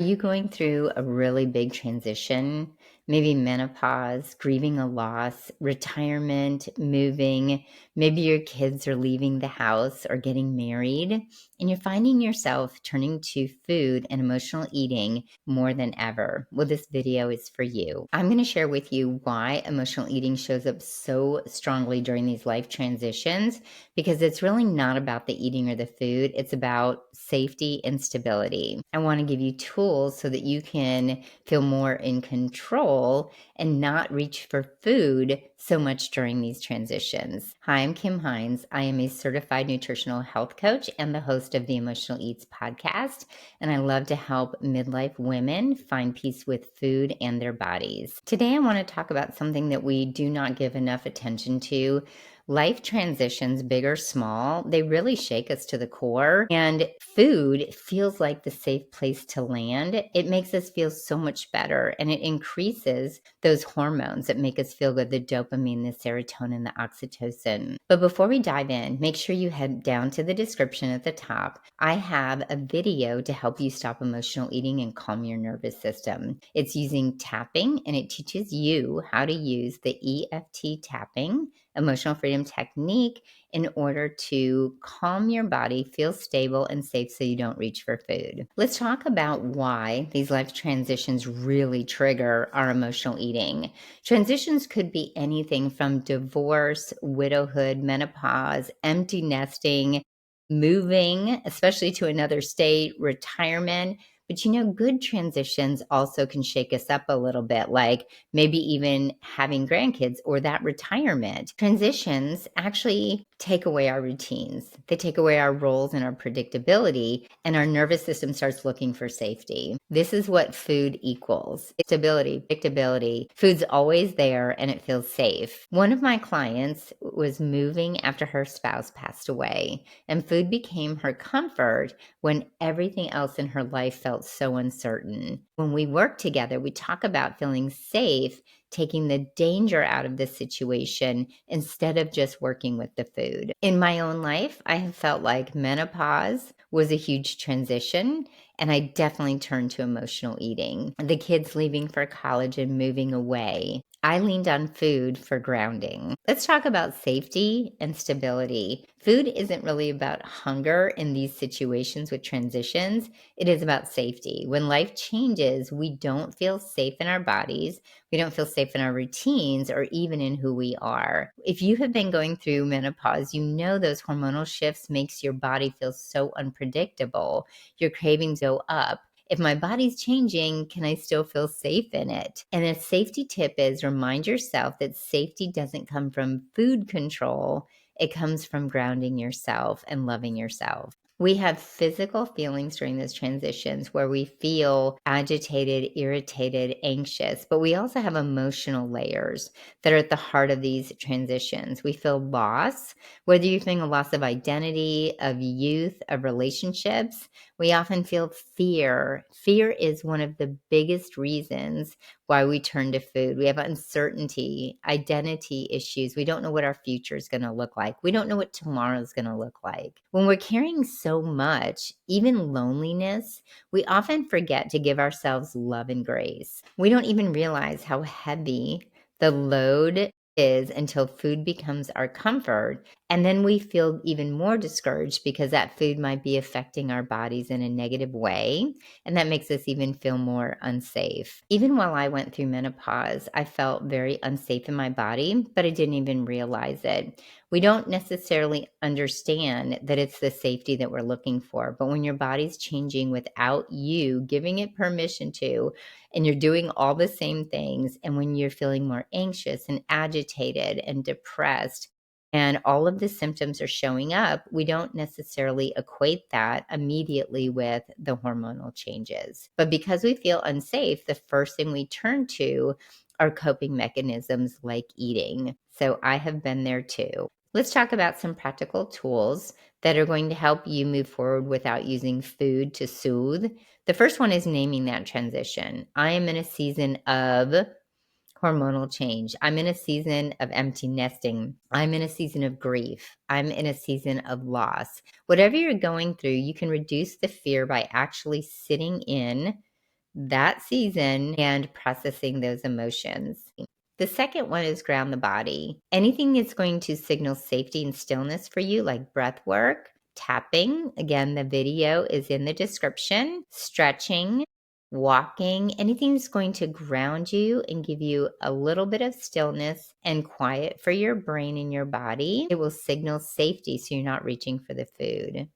Are you going through a really big transition? Maybe menopause, grieving a loss, retirement, moving. Maybe your kids are leaving the house or getting married, and you're finding yourself turning to food and emotional eating more than ever. Well, this video is for you. I'm going to share with you why emotional eating shows up so strongly during these life transitions because it's really not about the eating or the food. It's about safety and stability. I want to give you tools so that you can feel more in control and not reach for food so much during these transitions. Hi, I'm Kim Hines. I am a certified nutritional health coach and the host of the Emotional Eats podcast. And I love to help midlife women find peace with food and their bodies. Today, I want to talk about something that we do not give enough attention to. Life transitions, big or small, they really shake us to the core. And food feels like the safe place to land. It makes us feel so much better and it increases those hormones that make us feel good, the dopamine, the serotonin, the oxytocin. But before we dive in, make sure you head down to the description at the top. I have a video to help you stop emotional eating and calm your nervous system. It's using tapping and it teaches you how to use the EFT tapping, emotional freedom technique, in order to calm your body, feel stable and safe so you don't reach for food. Let's talk about why these life transitions really trigger our emotional eating. Transitions could be anything from divorce, widowhood, menopause, empty nesting, moving, especially to another state, retirement. But good transitions also can shake us up a little bit, like maybe even having grandkids or that retirement. Transitions actually take away our routines. They take away our roles and our predictability, and our nervous system starts looking for safety. This is what food equals: stability, predictability. Food's always there and it feels safe. One of my clients was moving after her spouse passed away, and food became her comfort when everything else in her life felt so uncertain. When we work together, we talk about feeling safe, taking the danger out of the situation instead of just working with the food. In my own life, I have felt like menopause was a huge transition, and I definitely turned to emotional eating. The kids leaving for college and moving away, I leaned on food for grounding. Let's talk about safety and stability. Food isn't really about hunger in these situations with transitions. It is about safety. When life changes, we don't feel safe in our bodies. We don't feel safe in our routines or even in who we are. If you have been going through menopause, you know those hormonal shifts makes your body feel so unpredictable. Your cravings go up. If my body's changing, can I still feel safe in it? And a safety tip is remind yourself that safety doesn't come from food control. It comes from grounding yourself and loving yourself. We have physical feelings during those transitions where we feel agitated, irritated, anxious, but we also have emotional layers that are at the heart of these transitions. We feel loss, whether you're feeling a loss of identity, of youth, of relationships. We often feel fear. Fear is one of the biggest reasons why we turn to food. We have uncertainty, identity issues. We don't know what our future is going to look like. We don't know what tomorrow is going to look like. When we're carrying so much, even loneliness, we often forget to give ourselves love and grace. We don't even realize how heavy the load is until food becomes our comfort. And then we feel even more discouraged because that food might be affecting our bodies in a negative way. And that makes us even feel more unsafe. Even while I went through menopause, I felt very unsafe in my body, but I didn't even realize it. We don't necessarily understand that it's the safety that we're looking for. But when your body's changing without you giving it permission to, and you're doing all the same things, and when you're feeling more anxious and agitated and depressed, and all of the symptoms are showing up, we don't necessarily equate that immediately with the hormonal changes. But because we feel unsafe, the first thing we turn to are coping mechanisms like eating. So I have been there too. Let's talk about some practical tools that are going to help you move forward without using food to soothe. The first one is naming that transition. I am in a season of hormonal change. I'm in a season of empty nesting. I'm in a season of grief. I'm in a season of loss. Whatever you're going through, you can reduce the fear by actually sitting in that season and processing those emotions. The second one is ground the body. Anything that's going to signal safety and stillness for you, like breath work, tapping. Again, the video is in the description. Stretching, walking, anything that's going to ground you and give you a little bit of stillness and quiet for your brain and your body. It will signal safety so you're not reaching for the food.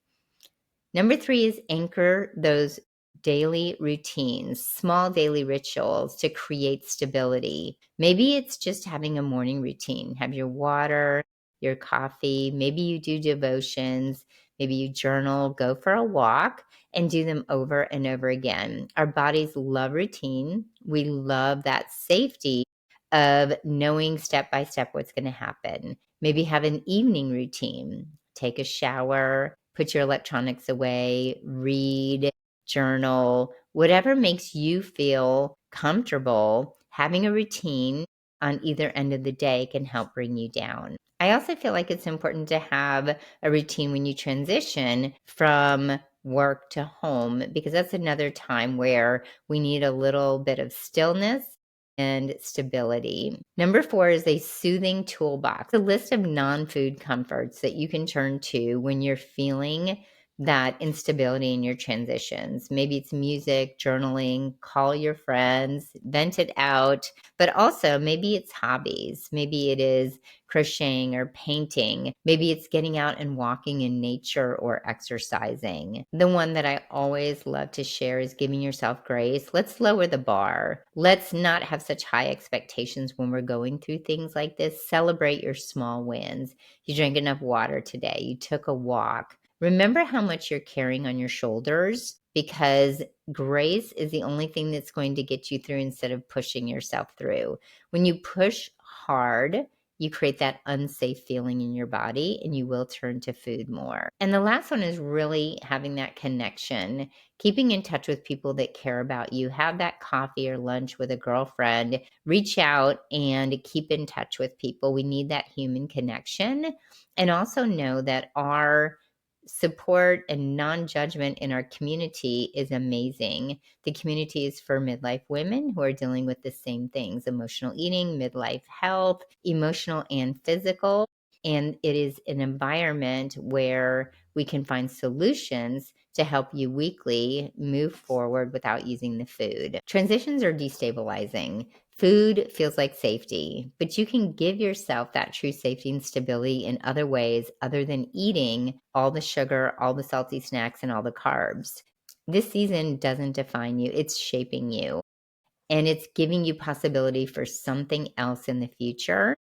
Number 3 is anchor those daily routines, small daily rituals to create stability. Maybe it's just having a morning routine. Have your water, your coffee. Maybe you do devotions. Maybe you journal, go for a walk, and do them over and over again. Our bodies love routine. We love that safety of knowing step by step what's going to happen. Maybe have an evening routine. Take a shower, put your electronics away, read, journal, whatever makes you feel comfortable. Having a routine on either end of the day can help bring you down. I also feel like it's important to have a routine when you transition from work to home, because that's another time where we need a little bit of stillness and stability. Number 4 is a soothing toolbox, a list of non-food comforts that you can turn to when you're feeling that instability in your transitions. Maybe it's music, journaling, call your friends, vent it out, but also maybe it's hobbies. Maybe it is crocheting or painting. Maybe it's getting out and walking in nature or exercising. The one that I always love to share is giving yourself grace. Let's lower the bar. Let's not have such high expectations when we're going through things like this. Celebrate your small wins. You drank enough water today. You took a walk. Remember how much you're carrying on your shoulders, because grace is the only thing that's going to get you through instead of pushing yourself through. When you push hard, you create that unsafe feeling in your body and you will turn to food more. And the last one is really having that connection, keeping in touch with people that care about you. Have that coffee or lunch with a girlfriend, reach out and keep in touch with people. We need that human connection. And also know that our support and non-judgment in our community is amazing. The community is for midlife women who are dealing with the same things: emotional eating, midlife health, emotional and physical. And it is an environment where we can find solutions to help you weekly move forward without using the food. Transitions are destabilizing. Food feels like safety, but you can give yourself that true safety and stability in other ways other than eating all the sugar, all the salty snacks, and all the carbs. This season doesn't define you, it's shaping you, and it's giving you possibility for something else in the future.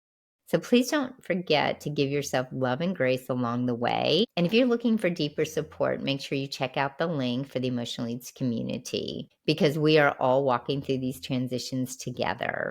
So please don't forget to give yourself love and grace along the way. And if you're looking for deeper support, make sure you check out the link for the Emotional Needs community, because we are all walking through these transitions together.